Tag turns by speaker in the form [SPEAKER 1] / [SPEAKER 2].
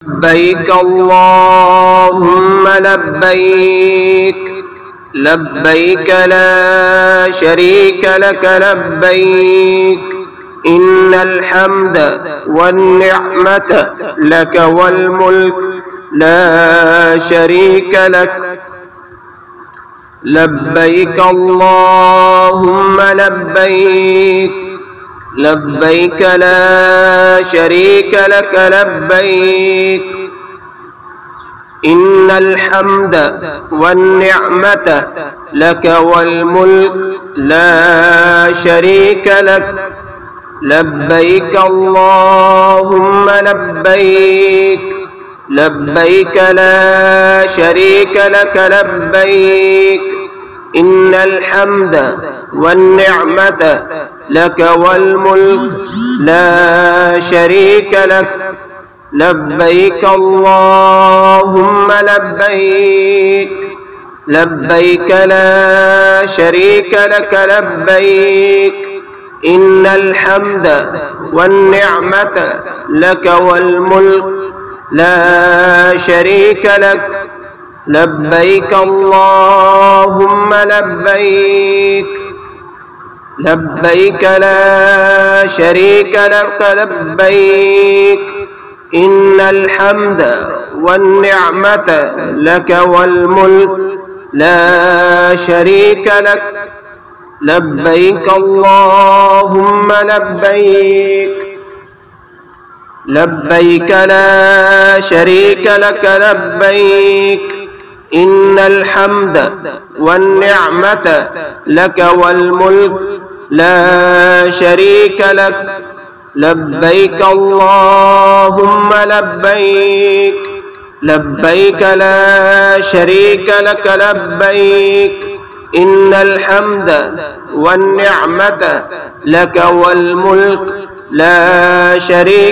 [SPEAKER 1] لبيك اللهم لبيك لبيك لا شريك لك لبيك إن الحمد والنعمة لك والملك لا شريك لك لبيك اللهم لبيك لبيك لا شريك لك لبيك إن الحمد والنعمة لك والملك لا شريك لك لبيك اللهم لبيك لبيك لا شريك لك لبيك إن الحمد والنعمة لك والملك لا شريك لك لبيك اللهم لبيك لبيك لا شريك لك لبيك إن الحمد والنعمة لك والملك لا شريك لك لبيك اللهم لبيك لبيك لا شريك لك لبيك إن الحمد والنعمة لك والملك لا شريك لك لبيك اللهم لبيك لبيك لا شريك لك لبيك إن الحمد والنعمة لك والملك لا شريك لك لبيك اللهم لبيك لبيك لا شريك لك لبيك إن الحمد والنعمة لك والملك لا شريك